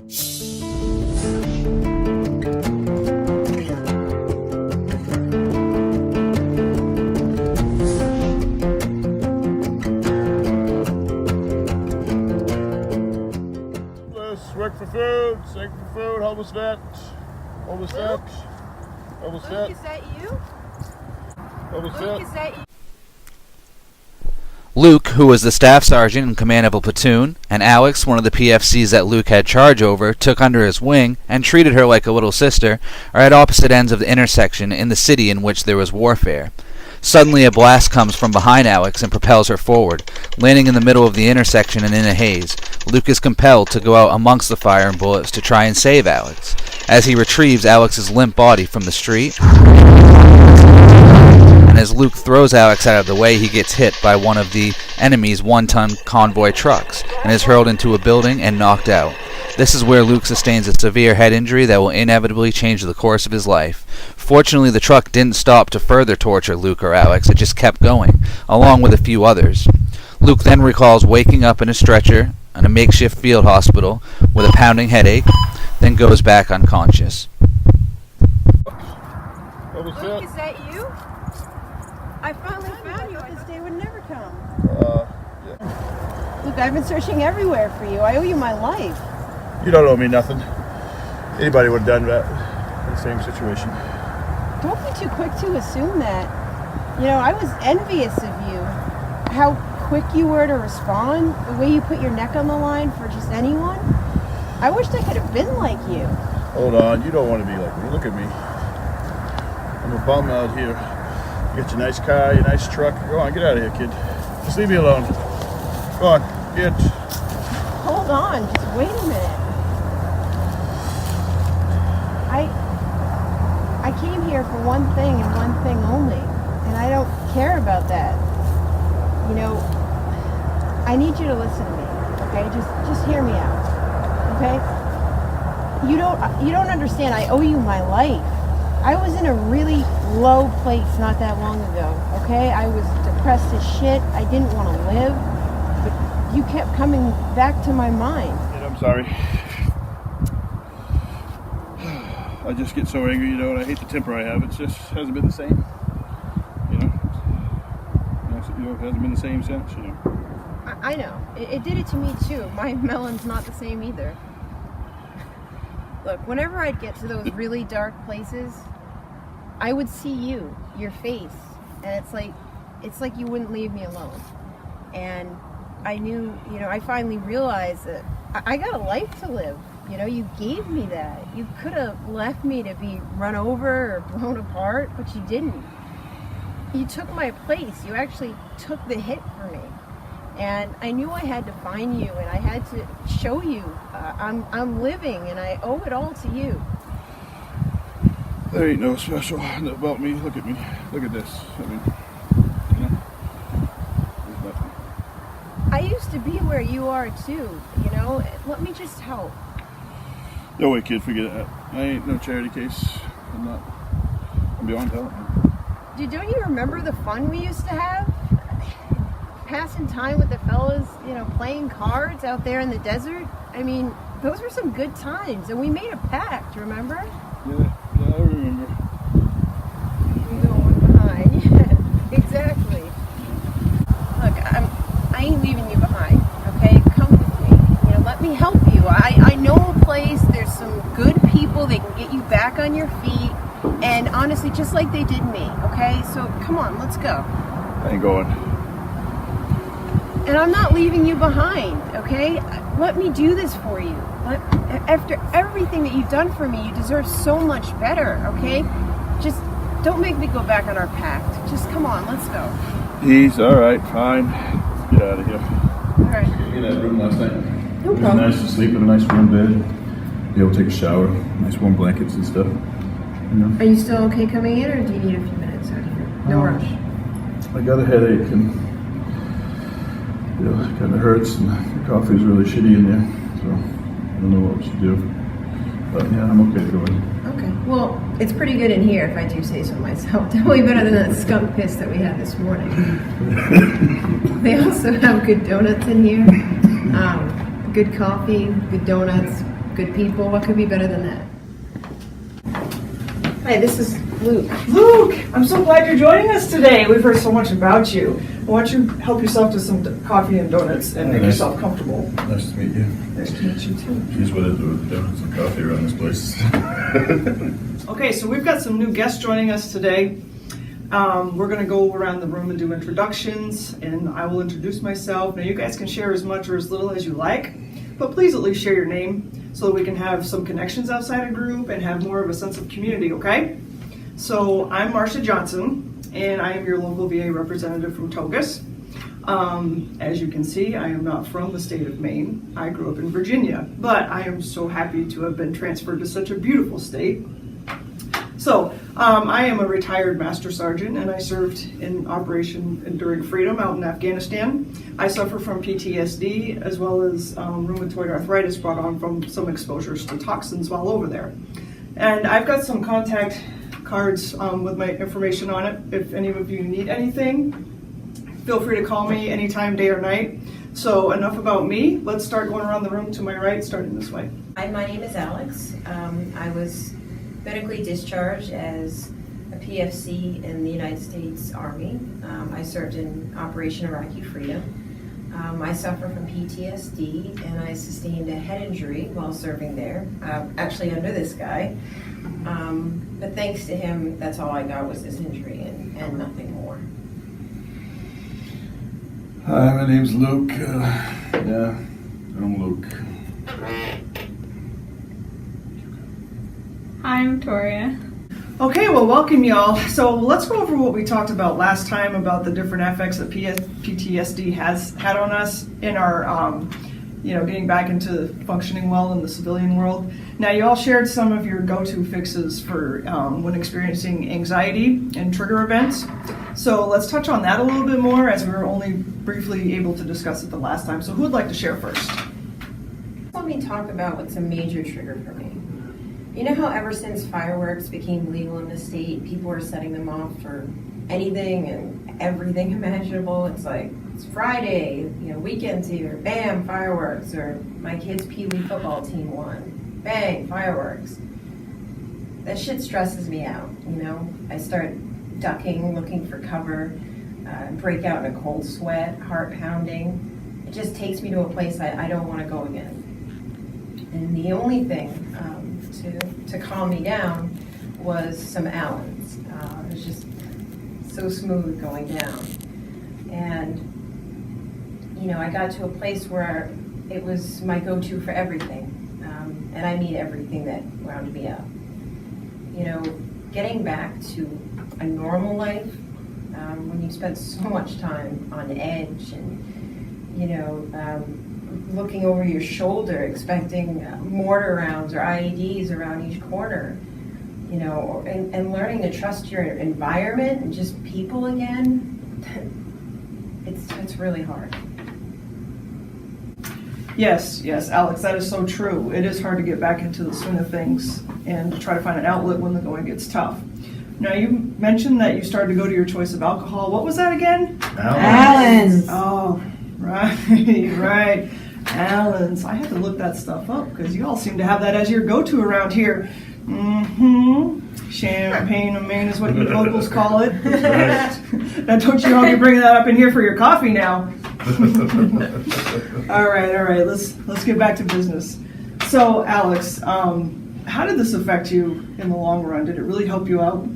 Work for food, sing for food, homeless vet, homeless vet, homeless vet. Luke, is that you? Homeless Luke, vet. is that you? Luke, who was the staff sergeant in command of a platoon, and Alex, one of the PFCs that Luke had charge over, took under his wing and treated her like a little sister, are at opposite ends of the intersection in the city in which there was warfare. Suddenly a blast comes from behind Alex and propels her forward, landing in the middle of the intersection and in a haze. Luke is compelled to go out amongst the fire and bullets to try and save Alex. As he retrieves Alex's limp body from the street, and as Luke throws Alex out of the way, he gets hit by one of the enemy's one-ton convoy trucks and is hurled into a building and knocked out. This is where Luke sustains a severe head injury that will inevitably change the course of his life. Fortunately, the truck didn't stop to further torture Luke or Alex, it just kept going, along with a few others. Luke then recalls waking up in a stretcher in a makeshift field hospital with a pounding headache, then goes back unconscious. Homeless Luke, vet. is that you? I finally found you. This day would never come. Yeah. Luke, I've been searching everywhere for you. I owe you my life. You don't owe me nothing. Anybody would have done that in the same situation. Don't be too quick to assume that. You know, I was envious of you. How quick you were to respond, the way you put your neck on the line for just anyone. I wished I could have been like you. Hold on, you don't want to be like me. Look at me. I'm a bum out here. You got your nice car, your nice truck. Go on, get out of here, kid. Just leave me alone. Go on, get. Hold on, just wait a minute. I came here for one thing and one thing only, and I don't care about that. You know, I need you to listen to me, okay? Just hear me out, okay? You don't understand. I owe you my life. I was in a really low place not that long ago, okay? I was depressed as shit. I didn't want to live, but you kept coming back to my mind. Kid, I'm sorry. I just get so angry, you know, and I hate the temper I have. It just hasn't been the same, you know. It hasn't been the same since, you know. I know. It did it to me too. My melon's not the same either. Look, whenever I'd get to those really dark places, I would see you, your face, and it's like you wouldn't leave me alone. And I knew, you know, I finally realized that I got a life to live. You know, you gave me that. You could have left me to be run over or blown apart, but you didn't. You took my place. You actually took the hit for me. And I knew I had to find you, and I had to show you I'm living, and I owe it all to you. There ain't no special about me. Look at me. Look at this. I mean, you know, there's nothing. I used to be where you are too, you know. Let me just help. No way, kid. Forget that. I ain't no charity case. I'm beyond help. Dude, don't you remember the fun we used to have? Passing time with the fellas, you know, playing cards out there in the desert. I mean, those were some good times, and we made a pact, remember? Yeah, I remember. You going behind. Yeah, exactly. Look, I ain't leaving you behind, okay? Come with me. You know, let me help you. I know a place, there's some good people, they can get you back on your feet, and honestly, just like they did me, okay? So, come on, let's go. I ain't going. And I'm not leaving you behind, okay? Let me do this for you. After everything that you've done for me, you deserve so much better, okay? Just don't make me go back on our pact. Just come on, let's go. He's all right, fine. Let's get out of here. All right. In that room last night. No It was problem. nice to sleep in a nice warm bed. Be able to take a shower, nice warm blankets and stuff. You know? Are you still okay coming in, or do you need a few minutes out here? No rush. I got a headache and it kind of hurts, and the coffee's really shitty in there, so I don't know what we should do. But yeah, I'm okay to go in. Okay. Well, it's pretty good in here, if I do say so myself. Definitely better than that skunk piss that we had this morning. They also have good donuts in here. Good coffee, good donuts, good people. What could be better than that? Hi, this is Luke. Luke, I'm so glad you're joining us today. We've heard so much about you. Why don't you help yourself to some coffee and donuts and make yourself comfortable. Nice to meet you. Nice to meet you too. Here's what I do with donuts and coffee around this place. Okay, so we've got some new guests joining us today. We're going to go around the room and do introductions, and I will introduce myself. Now you guys can share as much or as little as you like, but please at least share your name so that we can have some connections outside a group and have more of a sense of community, okay? So I'm Marcia Johnson, and I am your local VA representative from Togus. As you can see, I am not from the state of Maine. I grew up in Virginia, but I am so happy to have been transferred to such a beautiful state. So, I am a retired Master Sergeant, and I served in Operation Enduring Freedom out in Afghanistan. I suffer from PTSD as well as rheumatoid arthritis brought on from some exposures to toxins while over there. And I've got some contact cards with my information on it. If any of you need anything, feel free to call me anytime, day or night. So enough about me. Let's start going around the room to my right, starting this way. Hi, my name is Alex. I was medically discharged as a PFC in the United States Army. I served in Operation Iraqi Freedom. I suffer from PTSD, and I sustained a head injury while serving there, actually under this guy. But thanks to him, that's all I got was this injury and nothing more. Hi, my name's Luke. Yeah, I'm Luke. Hi, I'm Victoria. Okay, well, welcome y'all. So let's go over what we talked about last time about the different effects that PTSD has had on us in our, getting back into functioning well in the civilian world. Now, you all shared some of your go-to fixes for when experiencing anxiety and trigger events. So let's touch on that a little bit more, as we were only briefly able to discuss it the last time. So who would like to share first? Let me talk about what's a major trigger for me. You know how ever since fireworks became legal in the state, people are setting them off for anything and everything imaginable? It's like, it's Friday, weekend's here, bam, fireworks, or my kid's Pee Wee football team won, bang, fireworks. That shit stresses me out, I start ducking, looking for cover, break out in a cold sweat, heart pounding. It just takes me to a place I don't want to go again. And the only thing to calm me down was some Allens. It was just so smooth going down. And, I got to a place where it was my go-to for everything. And I mean everything that wound me up. Getting back to a normal life, when you spend so much time on edge and, looking over your shoulder, expecting mortar rounds or IEDs around each corner, and learning to trust your environment and just people again, it's really hard. Yes, Alex, that is so true. It is hard to get back into the swing of things and to try to find an outlet when the going gets tough. Now, you mentioned that you started to go to your choice of alcohol. What was that again? Allens. Oh, right. Allens. I had to look that stuff up because you all seem to have that as your go-to around here. Champagne of Maine is what you locals call it. Right. Now, don't you all be bringing that up in here for your coffee now. All right. Let's get back to business. So, Alex, how did this affect you in the long run? Did it really help you out?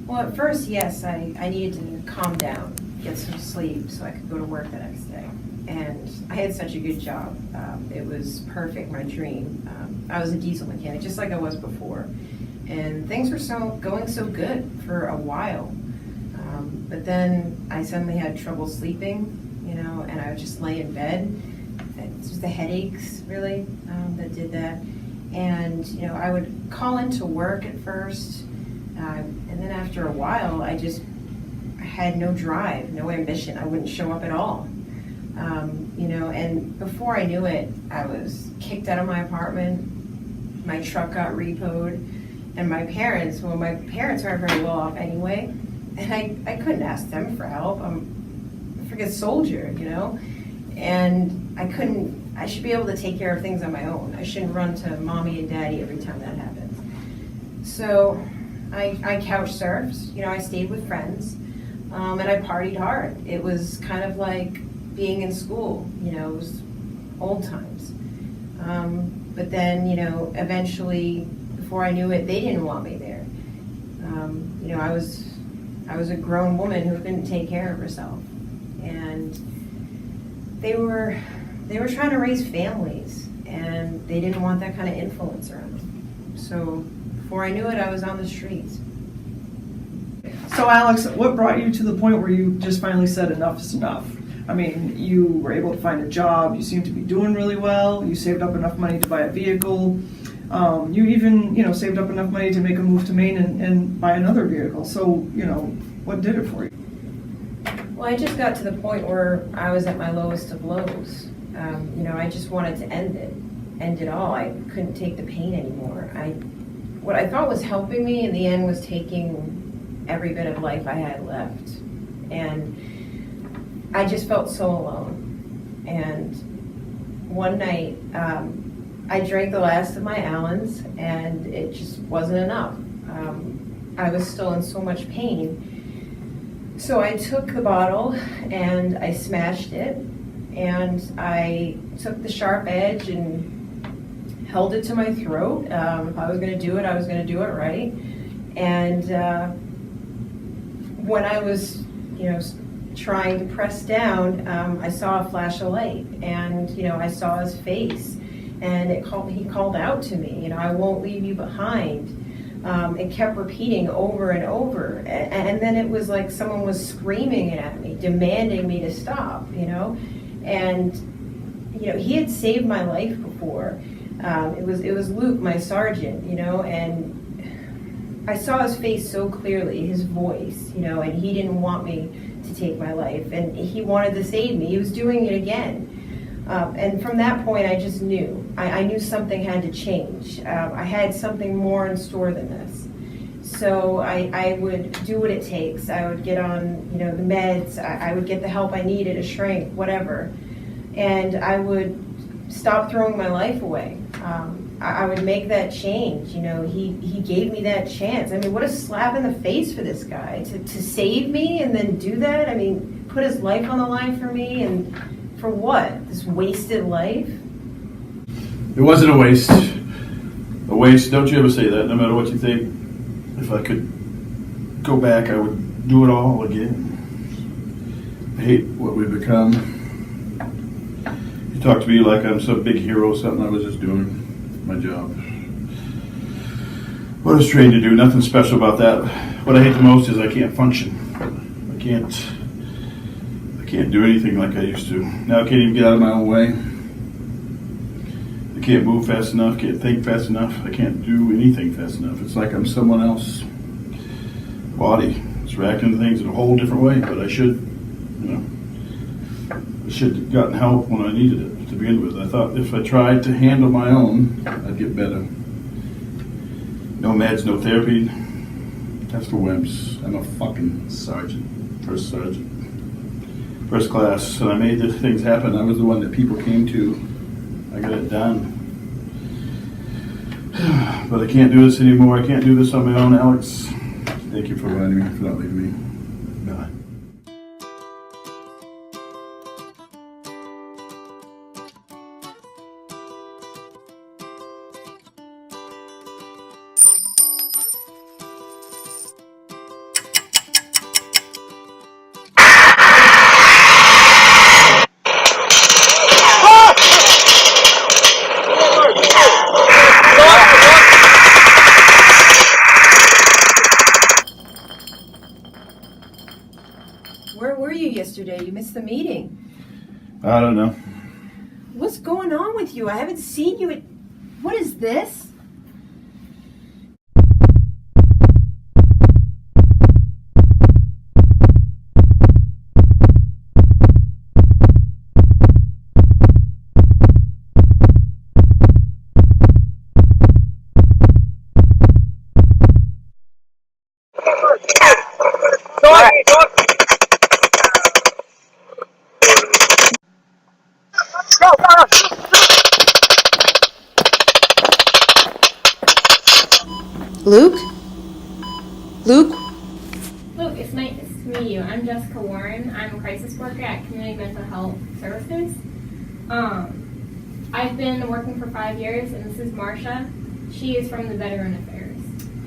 Well, at first, yes, I needed to calm down, get some sleep so I could go to work the next day. And I had such a good job. It was perfect, my dream. I was a diesel mechanic, just like I was before. And things were going so good for a while. But then I suddenly had trouble sleeping, and I would just lay in bed. It was the headaches, really, that did that. And, I would call into work at first. And then after a while, I had no drive, no ambition. I wouldn't show up at all. And before I knew it, I was kicked out of my apartment. My truck got repoed. And my parents aren't very well off anyway. And I couldn't ask them for help. I'm a freaking soldier, And I I should be able to take care of things on my own. I shouldn't run to mommy and daddy every time that happens. So I couch surfed, you know, I stayed with friends, and I partied hard. It was kind of like being in school, you know, it was old times. But then, you know, eventually, before I knew it, they didn't want me there. You know, I was a grown woman who couldn't take care of herself, and they were trying to raise families, and they didn't want that kind of influence around them. So before I knew it, I was on the streets. So Alex, what brought you to the point where you just finally said enough is enough? I mean, you were able to find a job, you seem to be doing really well, you saved up enough money to buy a vehicle, you even, you know, saved up enough money to make a move to Maine and buy another vehicle. So, you know, what did it for you? Well, I just got to the point where I was at my lowest of lows. You know, I just wanted to end it all. I couldn't take the pain anymore. What I thought was helping me in the end was taking every bit of life I had left. And I just felt so alone. And one night, I drank the last of my Allens, and it just wasn't enough. I was still in so much pain. So I took the bottle and I smashed it, and I took the sharp edge and held it to my throat. If I was going to do it, I was going to do it right. And when I was, you know, trying to press down, I saw a flash of light, and you know, I saw his face, and he called out to me, you know, I won't leave you behind. It kept repeating over and over, and then it was like someone was screaming it at me, demanding me to stop, you know. And you know, he had saved my life before. It was Luke, my sergeant, you know, and I saw his face so clearly, his voice, you know, and he didn't want me to take my life, and he wanted to save me. He was doing it again. And from that point, I just knew. I knew something had to change. I had something more in store than this. So I would do what it takes. I would get on, you know, the meds. I would get the help I needed, a shrink, whatever. And I would stop throwing my life away. I would make that change. You know, he gave me that chance. I mean, what a slap in the face for this guy to save me and then do that. I mean, put his life on the line for me, and for what? This wasted life? It wasn't a waste. A waste, don't you ever say that, no matter what you think. If I could go back, I would do it all again. I hate what we've become. You talk to me like I'm some big hero, something I was just doing my job. What I was trained to do, nothing special about that. What I hate the most is I can't function. I can't do anything like I used to. Now I can't even get out of my own way. I can't move fast enough, can't think fast enough. I can't do anything fast enough. It's like I'm someone else. Body. It's reacting to things in a whole different way, but I should, you know, I should have gotten help when I needed it to begin with. I thought if I tried to handle my own, I'd get better. No meds, no therapy. That's for wimps. I'm a fucking sergeant. First sergeant. First class, and I made the things happen. I was the one that people came to. I got it done. But I can't do this anymore. I can't do this on my own, Alex. Thank you for reminding me, for not leaving me. Bye. Where were you yesterday? You missed the meeting. I don't know. What's going on with you? I haven't seen you at... What is this? Go, Luke? Luke? Luke, it's nice to meet you. I'm Jessica Warren. I'm a crisis worker at Community Mental Health Services. I've been working for 5 years, and this is Marcia. She is from the Veteran Affairs.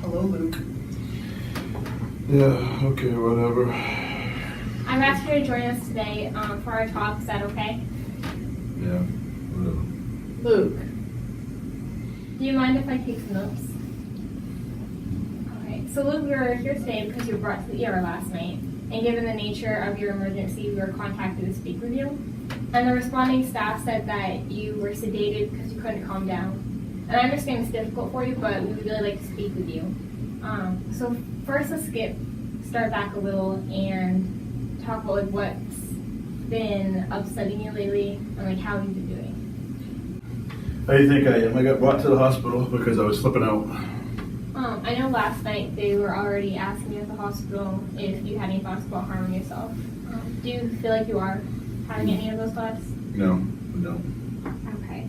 Hello, Luke. Yeah, okay, whatever. I've asked you to join us today for our talk. Is that okay? Yeah, whatever. Luke. Do you mind if I take some notes? Okay. So Luke, we're here today because you were brought to the ER last night, and given the nature of your emergency, we were contacted to speak with you. And the responding staff said that you were sedated because you couldn't calm down. And I understand it's difficult for you, but we would really like to speak with you. So first, let's start back a little and talk about like what's been upsetting you lately and like how you've been doing. How do you think I am? I got brought to the hospital because I was slipping out. I know last night they were already asking you at the hospital if you had any thoughts about harming yourself. Do you feel like you are having any of those thoughts? No, I don't. Okay.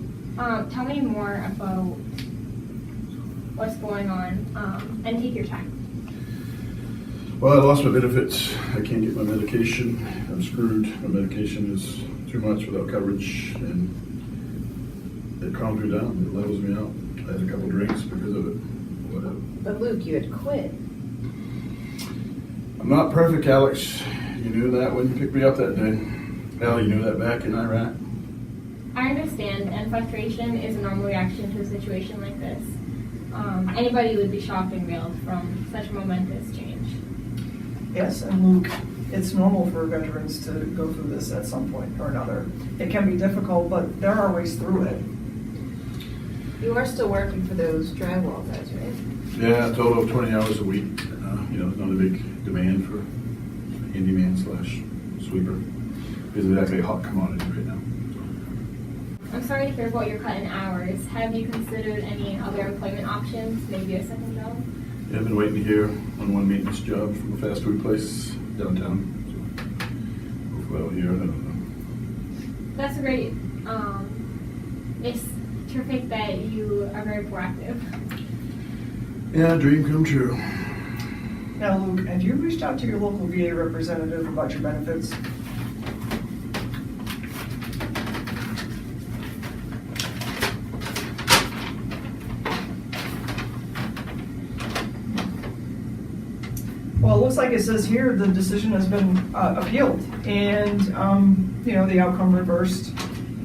Tell me more about what's going on, and take your time. Well, I lost my benefits. I can't get my medication. I'm screwed. My medication is too much without coverage, and it calms me down. It levels me out. I had a couple drinks because of it. Whatever. But Luke, you had quit. I'm not perfect, Alex. You knew that when you picked me up that day. Hell, you knew that back in Iraq. I understand, and frustration is a normal reaction to a situation like this. Anybody would be shocked and reeled from such a momentous change. Yes, and Luke, it's normal for veterans to go through this at some point or another. It can be difficult, but there are ways through it. You are still working for those drywall guys, right? Yeah, a total of 20 hours a week. There's not a big demand for handyman / sweeper. Because it's actually a hot commodity right now. I'm sorry to hear about your cut in hours. Have you considered any other employment options, maybe a second job? Yeah, I've been waiting to hear on one maintenance job from a fast food place downtown. So hopefully I'll hear. I don't know. That's great. It's terrific that you are very proactive. Yeah, dream come true. Now, Luke, have you reached out to your local VA representative about your benefits? Well, it looks like it says here the decision has been appealed, and the outcome reversed.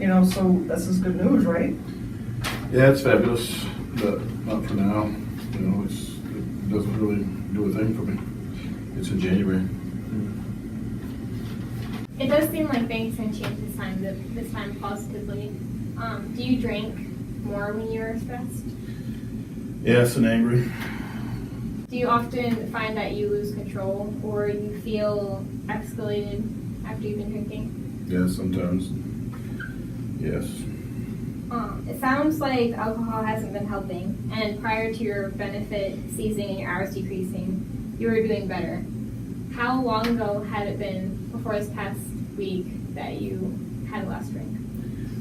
So this is good news, right? Yeah, it's fabulous, but not for now. It doesn't really do a thing for me. It's in January. It does seem like things can change this time positively. Do you drink more when you're stressed? Yes, and angry. Do you often find that you lose control or you feel escalated after you've been drinking? Yes, sometimes. Yes. It sounds like alcohol hasn't been helping, and prior to your benefit ceasing and your hours decreasing, you were doing better. How long ago had it been before this past week that you had a last drink?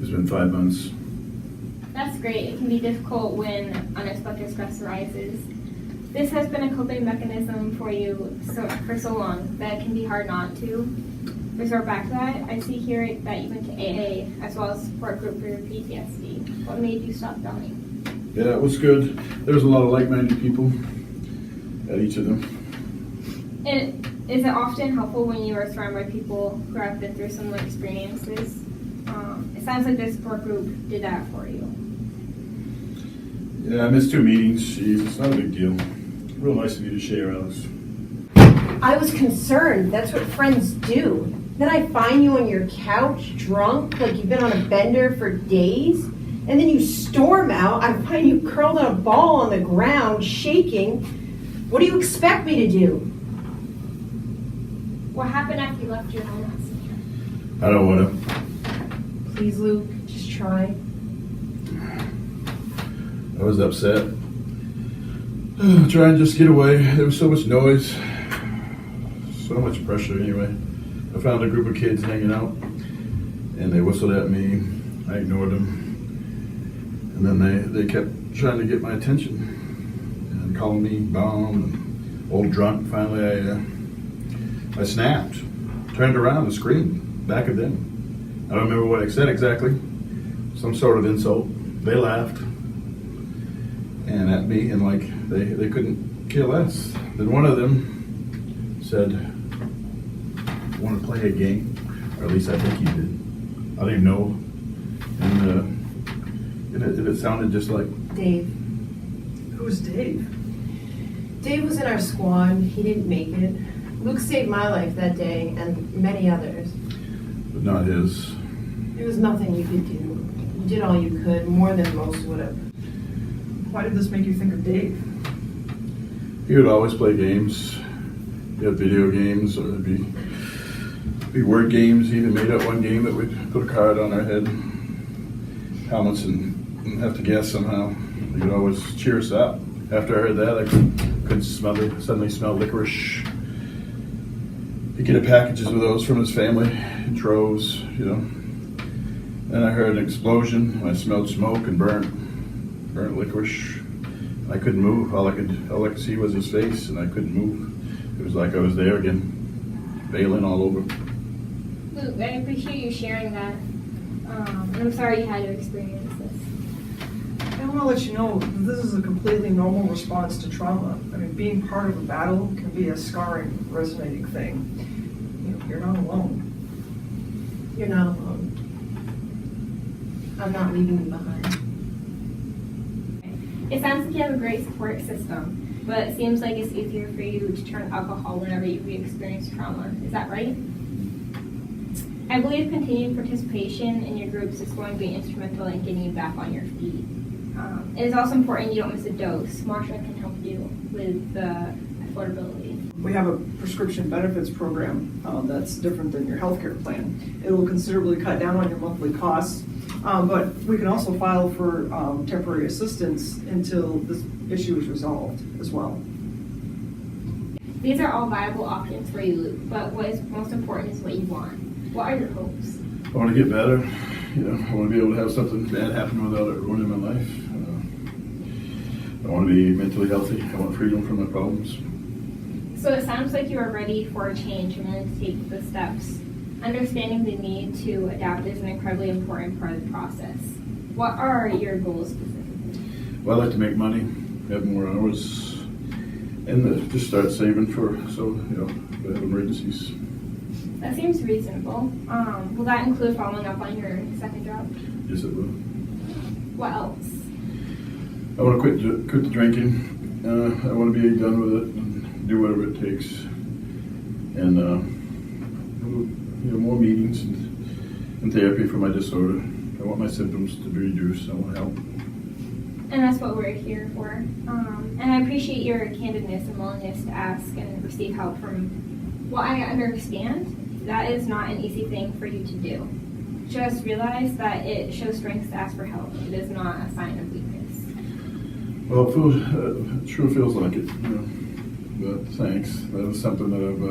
It's been 5 months. That's great. It can be difficult when unexpected stress arises. This has been a coping mechanism for you for so long that it can be hard not to resort back to that. I see here that you went to AA as well as support group for your PTSD. What made you stop going? Yeah, it was good. There was a lot of like-minded people at each of them. And is it often helpful when you are surrounded by people who have been through similar experiences? It sounds like this support group did that for you. Yeah, I missed 2 meetings. Jeez, it's not a big deal. Real nice of you to share, Alex. I was concerned. That's what friends do. Then I find you on your couch, drunk, like you've been on a bender for days. And then you storm out. I find you curled in a ball on the ground, shaking. What do you expect me to do? What happened after you left your home last night? I don't want to. Please, Luke, just try. I was upset. Trying to just get away. There was so much noise. So much pressure anyway. I found a group of kids hanging out and they whistled at me. I ignored them. And then they kept trying to get my attention. And calling me bum and old drunk. Finally, I snapped, turned around and screamed back at them. I don't remember what I said exactly. Some sort of insult. They laughed and at me, and like they couldn't care less. Then one of them said, "Want to play a game?" Or at least I think he did. I didn't even know. And it sounded just like Dave. Who's Dave? Dave was in our squad. He didn't make it. Luke saved my life that day and many others. but not his. There was nothing you could do. You did all you could, more than most would have. Why did this make you think of Dave? He would always play games. He had video games, or it'd be word games. He even made up one game that we'd put a card on our head, helmets, and have to guess somehow. He would always cheer us up. After I heard that, I could suddenly smell licorice. He'd get packages of those from his family in troves, you know. Then I heard an explosion. I smelled smoke and burnt licorice. I couldn't move. All I could see was his face, and I couldn't move. It was like I was there again, bailing all over. Luke, I appreciate you sharing that. And I'm sorry you had to experience this. I want to let you know this is a completely normal response to trauma. I mean, being part of a battle can be a scarring, resonating thing. You're not alone. You're not alone. I'm not leaving you behind. It sounds like you have a great support system, but it seems like it's easier for you to turn to alcohol whenever you experience trauma. Is that right? I believe continued participation in your groups is going to be instrumental in getting you back on your feet. It is also important you don't miss a dose. Marsha can help you with the affordability. We have a prescription benefits program that's different than your healthcare plan. It will considerably cut down on your monthly costs, but we can also file for temporary assistance until this issue is resolved as well. These are all viable options for you, Luke, but what is most important is what you want. What are your hopes? I want to get better. I want to be able to have something bad happen without it ruining my life. I want to be mentally healthy. I want freedom from my problems. So it sounds like you are ready for a change and willing to take the steps. Understanding the need to adapt is an incredibly important part of the process. What are your goals specifically? Well, I'd like to make money, have more hours, and just start saving if I have emergencies. That seems reasonable. Will that include following up on your second job? Yes, it will. What else? I want to quit the drinking. I want to be done with it and do whatever it takes. And more meetings and therapy for my disorder. I want my symptoms to be reduced. I want to help. And that's what we're here for. And I appreciate your candidness and willingness to ask and receive help from what I understand. That is not an easy thing for you to do. Just realize that it shows strength to ask for help. It is not a sign of weakness. Well, it sure feels like it. But thanks. That was something that I've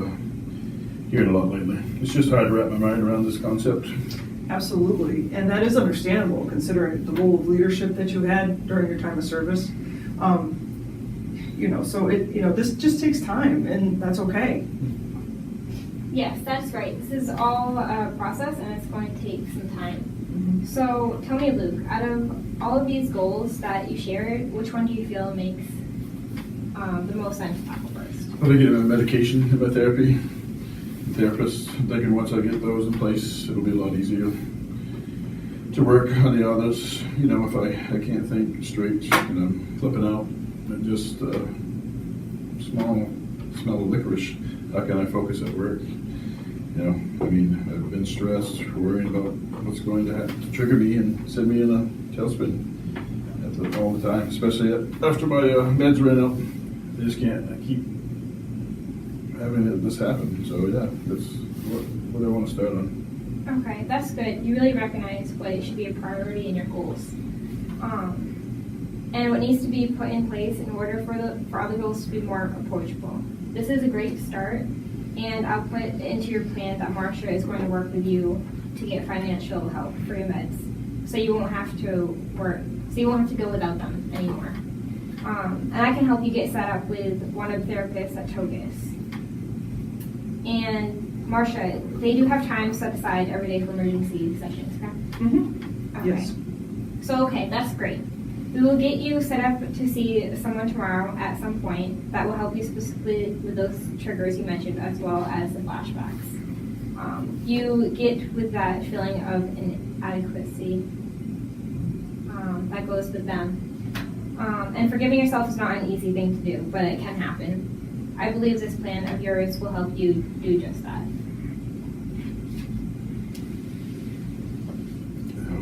heard a lot lately. It's just hard to wrap my mind around this concept. Absolutely, and that is understandable considering the role of leadership that you had during your time of service. This just takes time, and that's okay. Yes, that's right. This is all a process and it's going to take some time. So tell me, Luke, out of all of these goals that you shared, which one do you feel makes the most sense to tackle first? I'm going to get my medication and my therapy. Therapist, I'm thinking once I get those in place, it'll be a lot easier to work on the others. If I can't think straight, flipping out, and just smell of licorice, how can I focus at work? I've been stressed, worrying about what's going to trigger me and send me in a tailspin all the time, especially after my meds ran out. I just can't. I keep having this happen. So yeah, that's what I want to start on. Okay, that's good. You really recognize what should be a priority in your goals. And what needs to be put in place in order for other goals to be more approachable. This is a great start, and I'll put into your plan that Marsha is going to work with you to get financial help for your meds, so you won't have to go without them anymore. And I can help you get set up with one of the therapists at Togus. And Marcia, they do have time set aside every day for emergency sessions, correct? Mm-hmm. Okay. Yes. So, okay, that's great. We will get you set up to see someone tomorrow at some point that will help you specifically with those triggers you mentioned as well as the flashbacks. You get with that feeling of inadequacy that goes with them. And forgiving yourself is not an easy thing to do, but it can happen. I believe this plan of yours will help you do just that.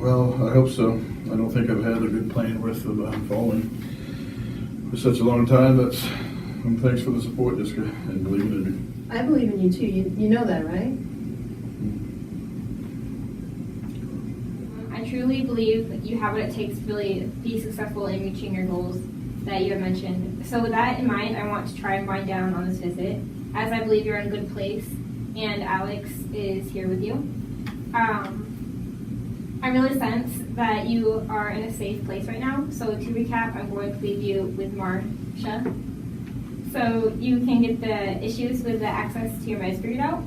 Well, I hope so. I don't think I've had a good plan worth of following for such a long time. Thanks for the support, Jessica, and believing in me. I believe in you too. You know that, right? I truly believe that you have what it takes to really be successful in reaching your goals that you have mentioned. So with that in mind, I want to try and wind down on this visit, as I believe you're in a good place, and Alex is here with you. I really sense that you are in a safe place right now. So to recap, I'm going to leave you with Marcia. So you can get the issues with the access to your meds figured out,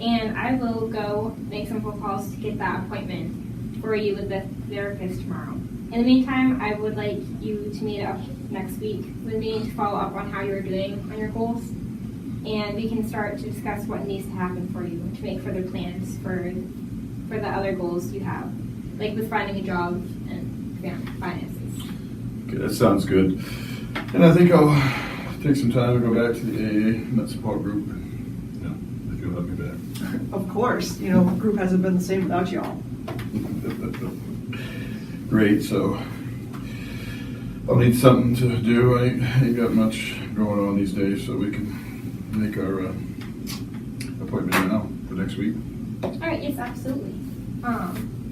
and I will go make some phone calls to get that appointment for you with the therapist tomorrow. In the meantime, I would like you to meet up next week with me to follow up on how you're doing on your goals, and we can start to discuss what needs to happen for you to make further plans for the other goals you have, like with finding a job and finances. Okay, that sounds good. And I think I'll take some time to go back to the AA and that support group. Yeah, if you'll have me back. Of course, the group hasn't been the same without y'all. Great, so I'll need something to do. I ain't got much going on these days, so we can make our appointment now for next week. All right, yes, absolutely.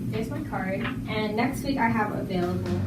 There's my card, and next week I have available